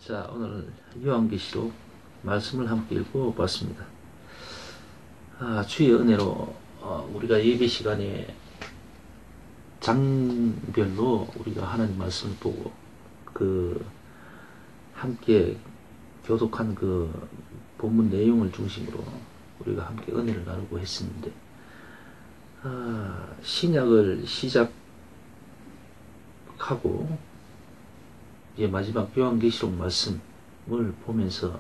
자, 오늘 요한계시록 말씀을 함께 읽어봤습니다. 주의 은혜로 우리가 예배 시간에 장별로 우리가 하나님 말씀을 보고 함께 교독한 본문 내용을 중심으로 우리가 함께 은혜를 나누고 했었는데, 신약을 시작하고 이제 마지막 요한계시록 말씀을 보면서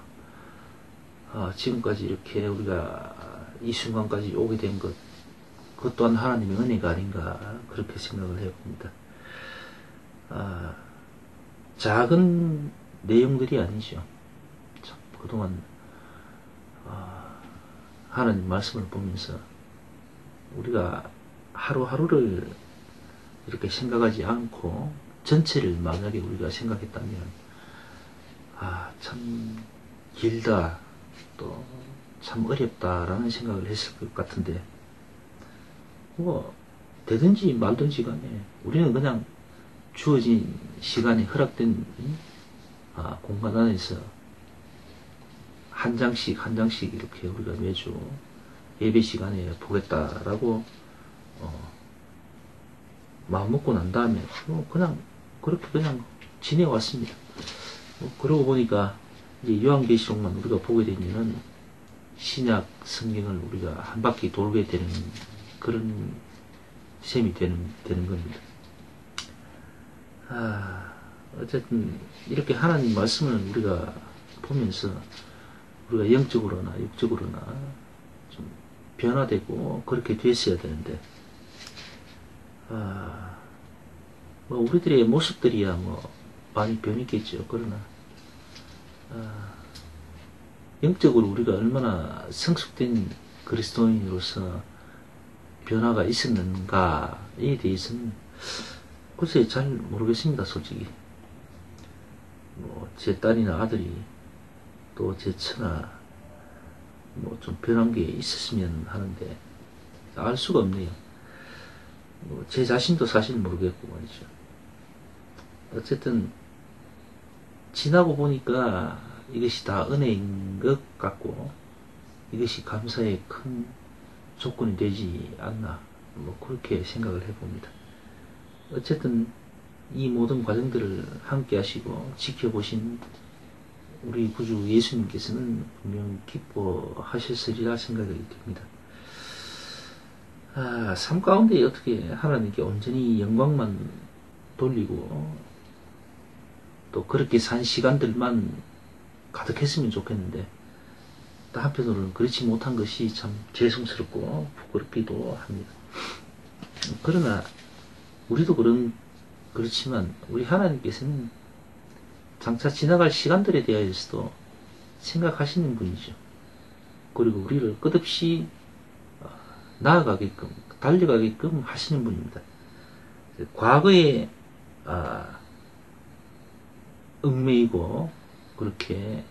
지금까지 이렇게 우리가 이 순간까지 오게 된 그것 또한 하나님의 은혜가 아닌가, 그렇게 생각을 해봅니다. 작은 내용들이 아니죠. 그동안 하나님 말씀을 보면서 우리가 하루하루를 이렇게 생각하지 않고 전체를 만약에 우리가 생각했다면 참 길다, 또 참 어렵다라는 생각을 했을 것 같은데, 되든지 말든지 간에 우리는 그냥 주어진 시간에 허락된 공간 안에서 한 장씩 한 장씩 이렇게 우리가 매주 예배 시간에 보겠다라고 마음 먹고 난 다음에 그냥 그렇게 그냥 지내왔습니다. 그러고 보니까 이제 요한계시록만 우리가 보게 되면은 신약 성경을 우리가 한 바퀴 돌게 되는 그런 셈이 되는 겁니다. 어쨌든 이렇게 하나님 말씀을 우리가 보면서 우리가 영적으로나 육적으로나 좀 변화되고 그렇게 됐어야 되는데, 우리들의 모습들이야 많이 변했겠죠. 그러나 영적으로 우리가 얼마나 성숙된 그리스도인으로서 변화가 있었는가에 대해서는 글쎄 잘 모르겠습니다. 솔직히 제 딸이나 아들이 또 제 처나 좀 변한 게 있었으면 하는데 알 수가 없네요. 제 자신도 사실 모르겠고 말이죠. 어쨌든 지나고 보니까 이것이 다 은혜인 것 같고 이것이 감사의 큰 조건이 되지 않나, 그렇게 생각을 해봅니다. 어쨌든 이 모든 과정들을 함께 하시고 지켜보신 우리 구주 예수님께서는 분명 기뻐하셨으리라 생각이 듭니다. 삶 가운데 어떻게 하나님께 온전히 영광만 돌리고 또 그렇게 산 시간들만 가득했으면 좋겠는데, 또 한편으로는 그렇지 못한 것이 참 죄송스럽고 부끄럽기도 합니다. 그러나 우리도 그렇지만 우리 하나님께서는 장차 지나갈 시간들에 대하여서도 생각하시는 분이죠. 그리고 우리를 끝없이 나아가게끔, 달려가게끔 하시는 분입니다. 과거에 얽매이고 그렇게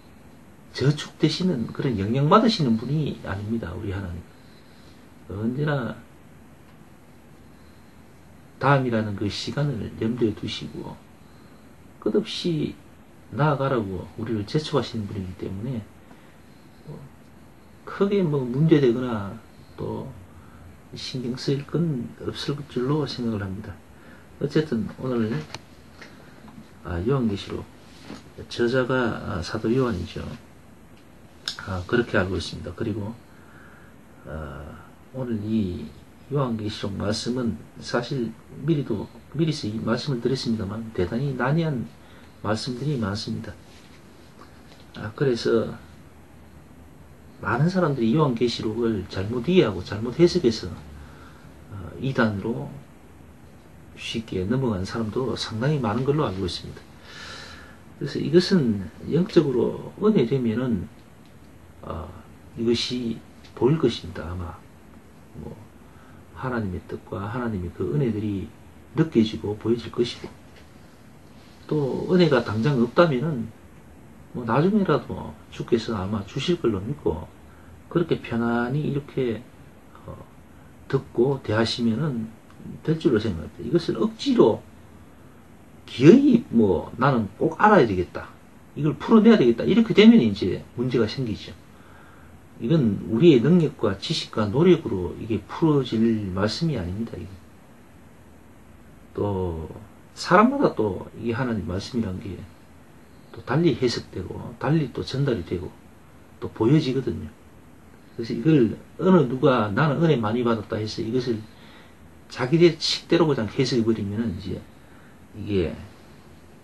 저축되시는 그런 영향받으시는 분이 아닙니다. 우리 하나님 언제나 다음이라는 그 시간을 염두에 두시고 끝없이 나아가라고 우리를 재촉하시는 분이기 때문에 크게 문제되거나 또 신경 쓰일 건 없을 줄로 생각을 합니다. 어쨌든 오늘 요한계시록 저자가 사도 요한이죠. 그렇게 알고 있습니다. 그리고 오늘 이 요한계시록 말씀은 사실 미리서 이 말씀을 드렸습니다만 대단히 난해한 말씀들이 많습니다. 그래서 많은 사람들이 요한계시록을 잘못 이해하고 잘못 해석해서 이단으로 쉽게 넘어간 사람도 상당히 많은 걸로 알고 있습니다. 그래서 이것은 영적으로 은혜되면은 이것이 보일 것입니다. 아마 하나님의 뜻과 하나님의 그 은혜들이 느껴지고 보여질 것이고, 또 은혜가 당장 없다면은 나중에라도 주께서 아마 주실 걸로 믿고 그렇게 편안히 이렇게 듣고 대하시면은 될 줄로 생각합니다. 이것을 억지로 기어이 나는 꼭 알아야 되겠다, 이걸 풀어내야 되겠다. 이렇게 되면 이제 문제가 생기죠. 이건 우리의 능력과 지식과 노력으로 이게 풀어질 말씀이 아닙니다. 이게. 또 사람마다 또 이게 하나님 말씀이란 게 또 달리 해석되고 달리 또 전달이 되고 또 보여지거든요. 그래서 이걸 어느 누가 나는 은혜 많이 받았다 해서 이것을 자기들 식대로 그냥 해석해버리면 이제 이게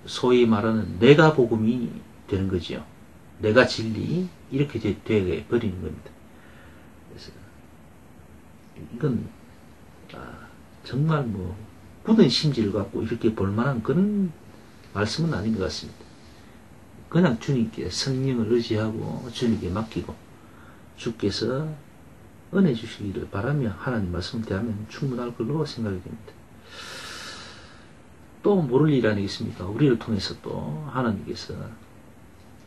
소위 말하는 내가 복음이 되는 거죠. 내가 진리 이렇게 되게 버리는 겁니다. 그래서 이건 정말 뭐 굳은 심지를 갖고 이렇게 볼만한 그런 말씀은 아닌 것 같습니다. 그냥 주님께 성령을 의지하고 주님께 맡기고 주께서 은혜 주시기를 바라며 하나님 말씀을 대하면 충분할 걸로 생각이 됩니다. 또 모를 일 아니겠습니까? 우리를 통해서 또 하나님께서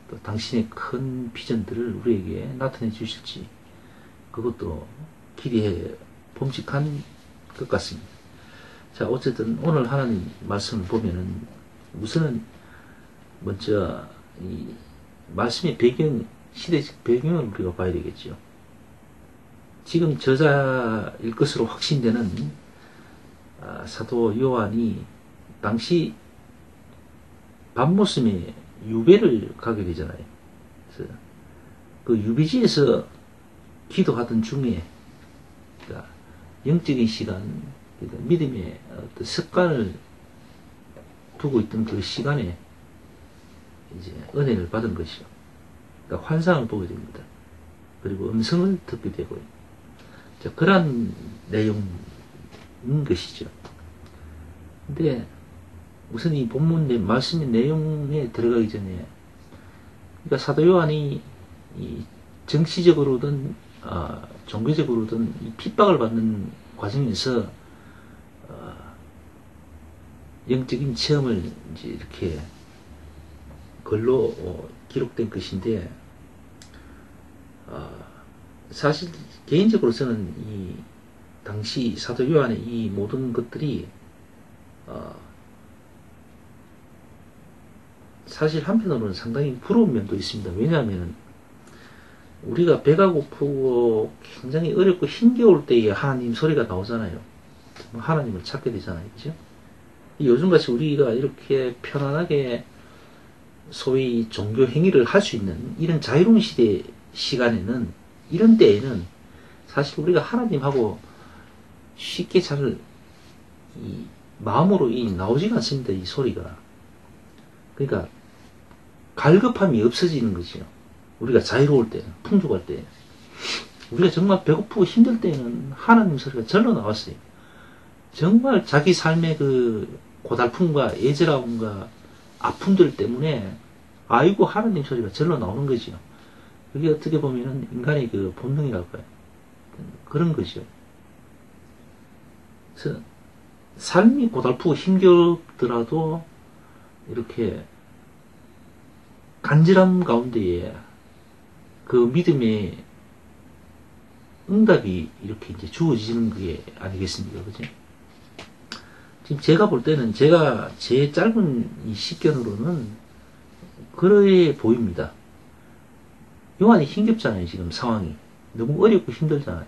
또 당신의 큰 비전들을 우리에게 나타내 주실지 그것도 기대해 봄직한 것 같습니다. 자, 어쨌든 오늘 하나님 말씀을 보면은 우선은 먼저 이 말씀의 배경, 시대적 배경을 우리가 봐야 되겠죠. 지금 저자일 것으로 확신되는 사도 요한이 당시 밤모섬에 유배를 가게 되잖아요. 그래서 그 유배지에서 기도하던 중에 그러니까 영적인 시간, 그러니까 믿음의 어떤 습관을 두고 있던 그 시간에 이제 은혜를 받은 것이요. 그러니까 환상을 보게 됩니다. 그리고 음성을 듣게 되고요. 자, 그런 내용인 것이죠. 근데 우선 이 본문 말씀의 내용에 들어가기 전에 그러니까 사도 요한이 이 정치적으로든 종교적으로든 이 핍박을 받는 과정에서 영적인 체험을 이제 이렇게 글로 기록된 것인데 사실 개인적으로 저는 이 당시 사도 요한의 이 모든 것들이 사실 한편으로는 상당히 부러운 면도 있습니다. 왜냐하면 우리가 배가 고프고 굉장히 어렵고 힘겨울 때에 하나님 소리가 나오잖아요. 하나님을 찾게 되잖아요. 그죠? 요즘같이 우리가 이렇게 편안하게 소위 종교 행위를 할 수 있는 이런 자유로운 시간에는 이런 때에는 사실 우리가 하나님하고 쉽게 잘 이 마음으로 나오지가 않습니다. 이 소리가. 그러니까 갈급함이 없어지는 거죠. 우리가 자유로울 때는, 풍족할 때, 우리가 정말 배고프고 힘들 때는 하나님 소리가 절로 나왔어요. 정말 자기 삶의 그 고달픔과 애절함과 아픔들 때문에 아이고 하나님 소리가 절로 나오는 거죠. 그게 어떻게 보면은 인간의 그 본능이랄까요. 그런 거죠. 그래서 삶이 고달프고 힘겹더라도 이렇게 간절함 가운데에 그 믿음의 응답이 이렇게 이제 주어지는 게 아니겠습니까? 그죠? 지금 제가 볼 때는 제 짧은 이 식견으로는 그래 보입니다. 요한이 힘겹잖아요. 지금 상황이. 너무 어렵고 힘들잖아요.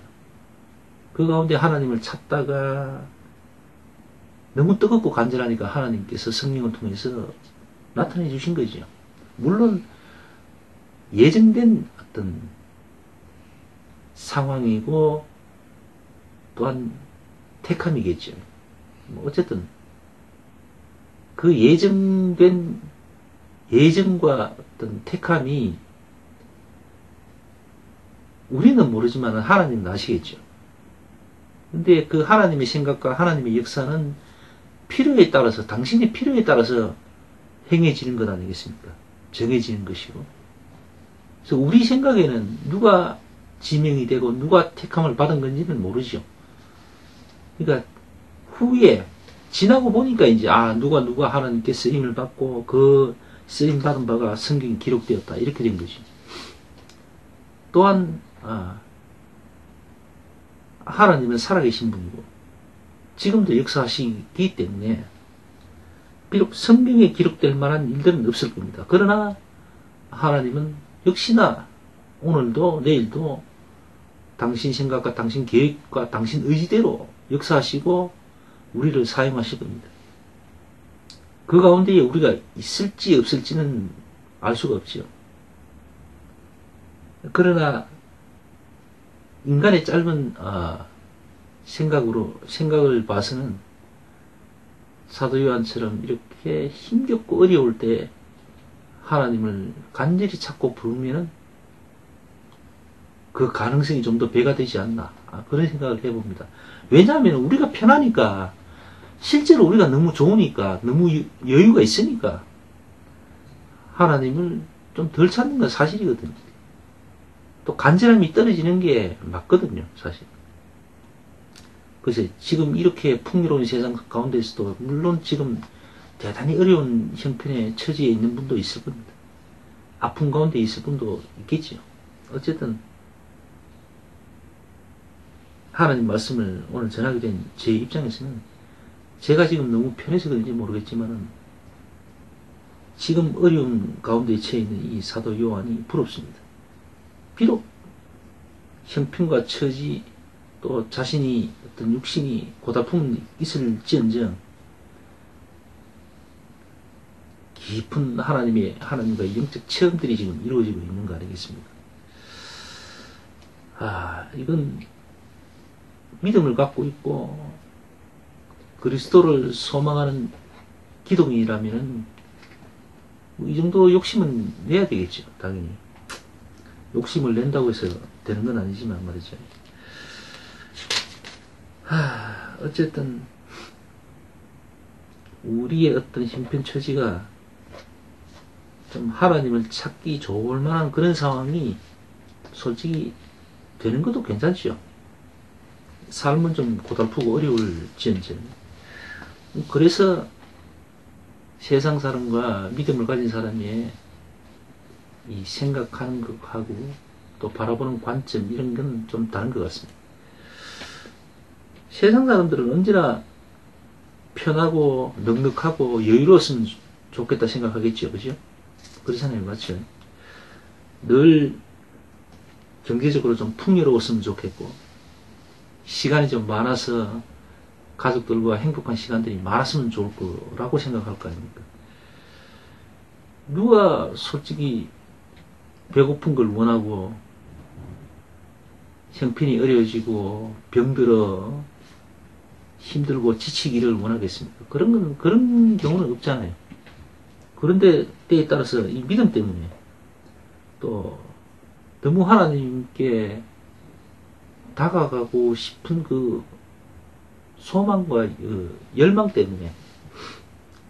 그 가운데 하나님을 찾다가 너무 뜨겁고 간절하니까 하나님께서 성령을 통해서 나타내 주신 거죠. 물론 예정된 어떤 상황이고 또한 택함이겠죠. 어쨌든 그 예정된 예정과 어떤 택함이 우리는 모르지만 하나님은 아시겠죠. 근데 그 하나님의 생각과 하나님의 역사는 필요에 따라서 당신의 필요에 따라서 행해지는 것 아니겠습니까? 정해지는 것이고. 그래서 우리 생각에는 누가 지명이 되고 누가 택함을 받은 건지는 모르죠. 그러니까 후에 지나고 보니까 이제 누가 하나님께 쓰임을 받고 그 쓰임 받은 바가 성경에 기록되었다 이렇게 된 거죠. 또한 하나님은 살아계신 분이고 지금도 역사하시기 때문에 비록 성경에 기록될 만한 일들은 없을 겁니다. 그러나 하나님은 역시나 오늘도 내일도 당신 생각과 당신 계획과 당신 의지대로 역사하시고 우리를 사용하실 겁니다. 그 가운데에 우리가 있을지 없을지는 알 수가 없지요. 그러나 인간의 짧은 생각을 봐서는 사도 요한처럼 이렇게 힘겹고 어려울 때 하나님을 간절히 찾고 부르면은 그 가능성이 좀 더 배가 되지 않나, 그런 생각을 해봅니다. 왜냐하면 우리가 편하니까, 실제로 우리가 너무 좋으니까, 너무 여유가 있으니까 하나님을 좀 덜 찾는 건 사실이거든요. 또 간절함이 떨어지는 게 맞거든요, 사실. 그래서 지금 이렇게 풍요로운 세상 가운데서도 물론 지금 대단히 어려운 형편의 처지에 있는 분도 있을 겁니다. 아픈 가운데 있을 분도 있겠죠. 어쨌든 하나님 말씀을 오늘 전하게 된 제 입장에서는 제가 지금 너무 편해서 그런지 모르겠지만은 지금 어려운 가운데 처해 있는 이 사도 요한이 부럽습니다. 비록 형편과 처지 또 자신이 어떤 육신이 고달픔은 있을지언정 깊은 하나님과의 영적 체험들이 지금 이루어지고 있는 거 아니겠습니까? 이건 믿음을 갖고 있고 그리스도를 소망하는 기독인이라면 이 정도 욕심은 내야 되겠죠, 당연히. 욕심을 낸다고 해서 되는 건 아니지만 말이죠. 어쨌든 우리의 어떤 형편 처지가 좀 하나님을 찾기 좋을 만한 그런 상황이 솔직히 되는 것도 괜찮죠. 삶은 좀 고달프고 어려울지언정. 그래서 세상 사람과 믿음을 가진 사람의 이 생각하는 것하고 또 바라보는 관점 이런 건 좀 다른 것 같습니다. 세상 사람들은 언제나 편하고 넉넉하고 여유로웠으면 좋겠다 생각하겠죠, 그죠? 그렇잖아요, 맞죠? 늘 경제적으로 좀 풍요로웠으면 좋겠고 시간이 좀 많아서 가족들과 행복한 시간들이 많았으면 좋을 거라고 생각할 거 아닙니까? 누가 솔직히 배고픈 걸 원하고 형편이 어려워지고 병들어 힘들고 지치기를 원하겠습니까? 그런 경우는 없잖아요. 그런데 때에 따라서 이 믿음 때문에 또 너무 하나님께 다가가고 싶은 그 소망과 그 열망 때문에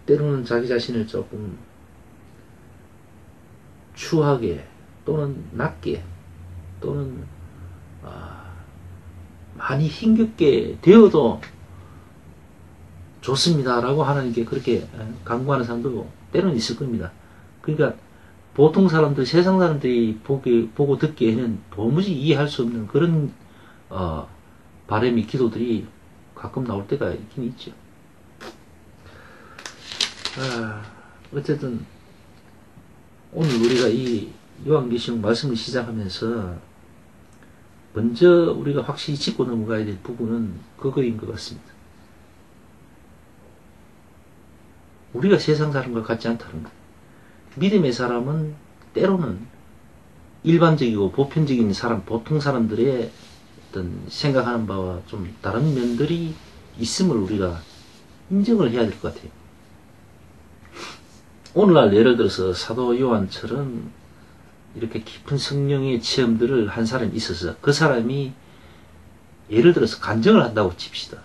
때로는 자기 자신을 조금 추하게 또는 낮게 또는 많이 힘겹게 되어도 좋습니다라고 하나님께 그렇게 강구하는 사람도 때로는 있을 겁니다. 그러니까 보통 사람들, 세상 사람들이 보고 듣기에는 도무지 이해할 수 없는 그런 바람이, 기도들이 가끔 나올 때가 있긴 있죠. 어쨌든 오늘 우리가 이 요한계시록 말씀을 시작하면서 먼저 우리가 확실히 짚고 넘어가야 될 부분은 그거인 것 같습니다. 우리가 세상 사람과 같지 않다는 것. 믿음의 사람은 때로는 일반적이고 보편적인 사람, 보통 사람들의 어떤 생각하는 바와 좀 다른 면들이 있음을 우리가 인정을 해야 될 것 같아요. 오늘날 예를 들어서 사도 요한처럼 이렇게 깊은 성령의 체험들을 한 사람이 있어서 그 사람이 예를 들어서 간증을 한다고 칩시다.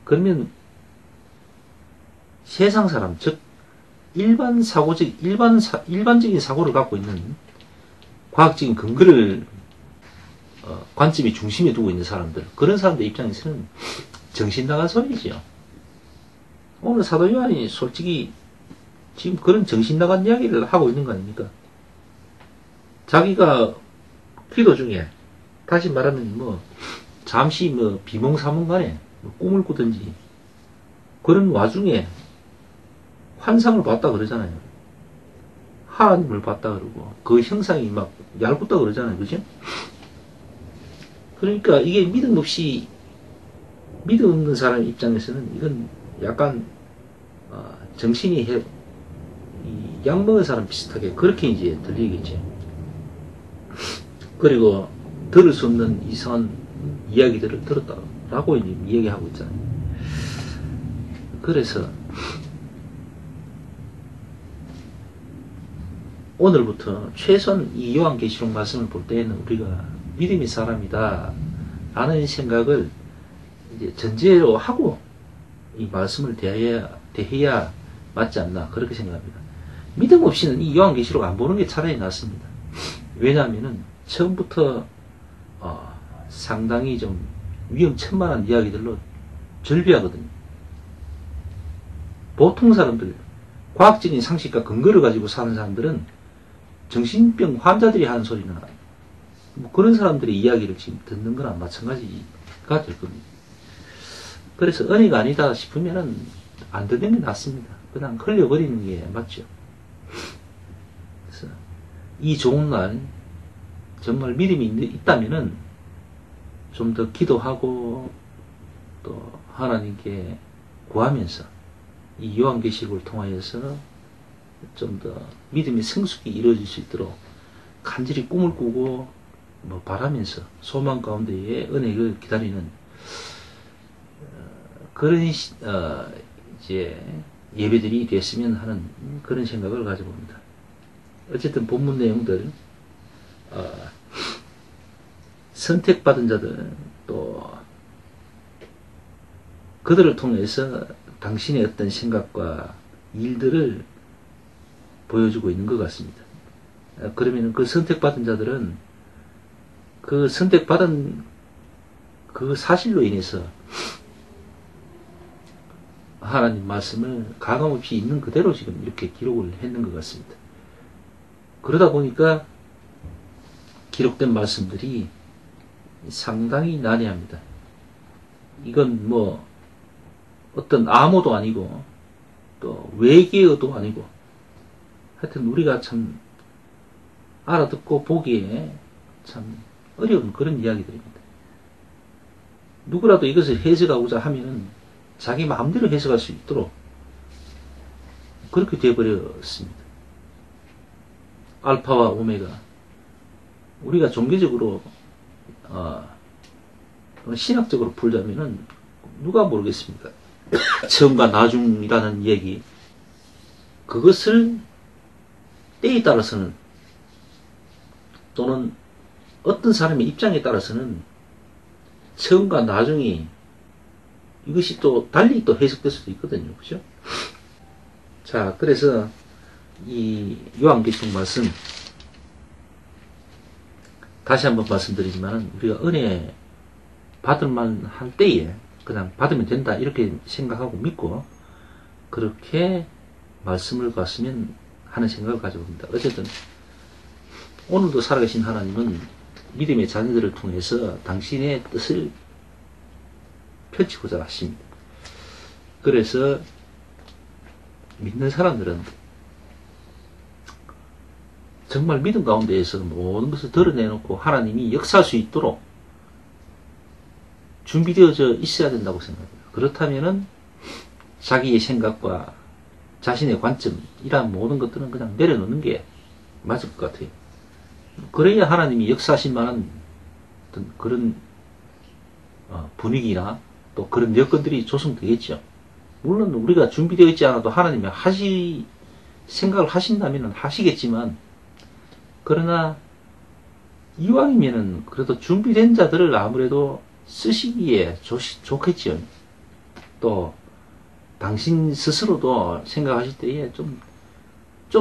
그러면 세상 사람, 즉 일반적인 사고를 갖고 있는 과학적인 근거를 관점이 중심에 두고 있는 사람들, 그런 사람들 입장에서는 정신 나간 소리죠. 오늘 사도 요한이 솔직히 지금 그런 정신 나간 이야기를 하고 있는 거 아닙니까? 자기가 기도 중에, 다시 말하면 잠시 비몽사몽간에 꿈을 꾸든지 그런 와중에 환상을 봤다 그러잖아요. 하나님을 봤다 그러고 그 형상이 막 얇다 그러잖아요. 그죠? 그러니까 이게 믿음 없는 사람 입장에서는 이건 약간 정신이 약 먹은 사람 비슷하게 그렇게 이제 들리겠지. 그리고 들을 수 없는 이상한 이야기들을 들었다라고 이제 얘기하고 있잖아요. 그래서 오늘부터 최소한 이 요한계시록 말씀을 볼 때에는 우리가 믿음의 사람이다 라는 생각을 이제 전제로 하고 이 말씀을 대해야 맞지 않나 그렇게 생각합니다. 믿음 없이는 이 요한계시록 안 보는 게 차라리 낫습니다. 왜냐하면은 처음부터 상당히 좀 위험천만한 이야기들로 절비하거든요. 보통 사람들, 과학적인 상식과 근거를 가지고 사는 사람들은 정신병 환자들이 하는 소리나 뭐 그런 사람들의 이야기를 지금 듣는 거나 마찬가지가 될 겁니다. 그래서 은혜가 아니다 싶으면은 안 듣는 게 낫습니다. 그냥 흘려버리는 게 맞죠. 그래서 이 좋은 날 정말 믿음이 있다면은 좀 더 기도하고 또 하나님께 구하면서 이 요한계시록을 통하여서 좀 더 믿음의 성숙이 이루어질 수 있도록 간절히 꿈을 꾸고 뭐 바라면서 소망 가운데에 은혜를 기다리는 그런 이제 예배들이 됐으면 하는 그런 생각을 가져봅니다. 어쨌든 본문 내용들 선택받은 자들 또 그들을 통해서 당신의 어떤 생각과 일들을 보여주고 있는 것 같습니다. 그러면 그 선택받은 자들은 그 선택받은 그 사실로 인해서 하나님 말씀을 가감없이 있는 그대로 지금 이렇게 기록을 했는 것 같습니다. 그러다 보니까 기록된 말씀들이 상당히 난해합니다. 이건 뭐 어떤 암호도 아니고 또 외계어도 아니고 하여튼 우리가 참 알아듣고 보기에 참 어려운 그런 이야기들입니다. 누구라도 이것을 해석하고자 하면은 자기 마음대로 해석할 수 있도록 그렇게 되어버렸습니다. 알파와 오메가 우리가 종교적으로 신학적으로 풀자면은 누가 모르겠습니까? 처음과 나중이라는 얘기 그것을 때에 따라서는 또는 어떤 사람의 입장에 따라서는 처음과 나중이 이것이 또 달리 또 해석될 수도 있거든요. 그죠? 자, 그래서 이 요한계시록 말씀 다시 한번 말씀드리지만 우리가 은혜 받을 만할 때에 그냥 받으면 된다 이렇게 생각하고 믿고 그렇게 말씀을 봤으면 하는 생각을 가져봅니다. 어쨌든 오늘도 살아계신 하나님은 믿음의 자녀들을 통해서 당신의 뜻을 펼치고자 하십니다. 그래서 믿는 사람들은 정말 믿음 가운데에서 모든 것을 드러내놓고 하나님이 역사할 수 있도록 준비되어져 있어야 된다고 생각합니다. 그렇다면은 자기의 생각과 자신의 관점 이러한 모든 것들은 그냥 내려놓는 게 맞을 것 같아요. 그래야 하나님이 역사하실 만한 어떤 그런 분위기나 또 그런 여건들이 조성되겠죠. 물론 우리가 준비되어 있지 않아도 하나님이 생각을 하신다면 하시겠지만 그러나 이왕이면은 그래도 준비된 자들을 아무래도 쓰시기에 좋겠죠. 또 당신 스스로도 생각하실 때에 좀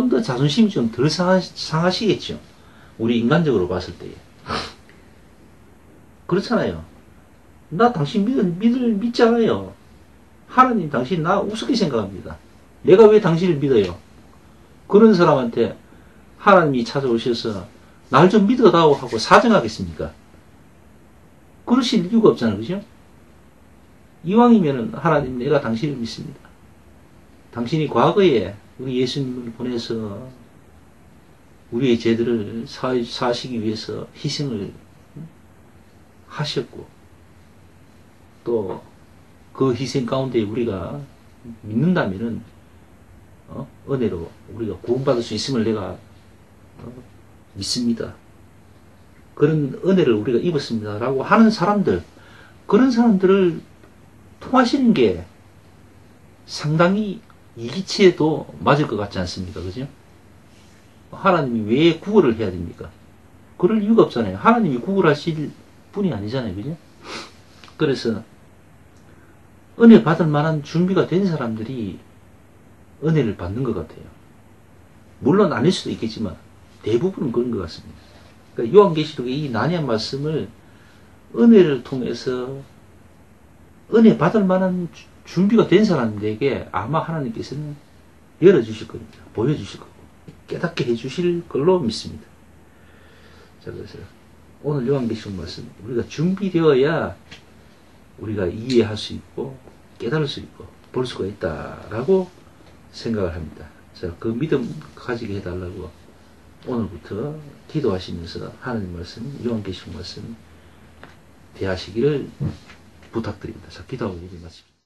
더 자존심이 좀 덜 상하시겠죠. 우리 인간적으로 봤을 때에. 그렇잖아요. 나 당신 믿잖아요. 하나님 당신 나 우습게 생각합니다. 내가 왜 당신을 믿어요? 그런 사람한테 하나님이 찾아오셔서 날 좀 믿어다오 하고 사정하겠습니까? 그러실 이유가 없잖아요. 그죠? 이왕이면은 하나님 내가 당신을 믿습니다. 당신이 과거에 우리 예수님을 보내서 우리의 죄들을 사하시기 위해서 희생을 하셨고, 또 그 희생 가운데 우리가 믿는다면은 은혜로 우리가 구원받을 수 있음을 내가 믿습니다. 그런 은혜를 우리가 입었습니다. 라고 하는 사람들, 그런 사람들을 통하시는 게 상당히 이기치에도 맞을 것 같지 않습니까? 그죠? 하나님이 왜 구걸을 해야 됩니까? 그럴 이유가 없잖아요. 하나님이 구걸하실 분이 아니잖아요. 그죠? 그래서 은혜 받을 만한 준비가 된 사람들이 은혜를 받는 것 같아요. 물론 아닐 수도 있겠지만 대부분은 그런 것 같습니다. 그러니까 요한계시록의 이 난해한 말씀을 은혜를 통해서 은혜 받을 만한 준비가 된 사람들에게 아마 하나님께서는 열어주실 겁니다. 보여주실 거고 깨닫게 해주실 걸로 믿습니다. 자, 그래서 오늘 요한계시록 말씀, 우리가 준비되어야 우리가 이해할 수 있고 깨달을 수 있고 볼 수가 있다라고 생각을 합니다. 자, 그 믿음 가지게 해달라고 오늘부터 기도하시면서 하나님 말씀, 요한계시록 말씀 대하시기를 부탁드립니다. 자, 기도하고 예배 마칩니다.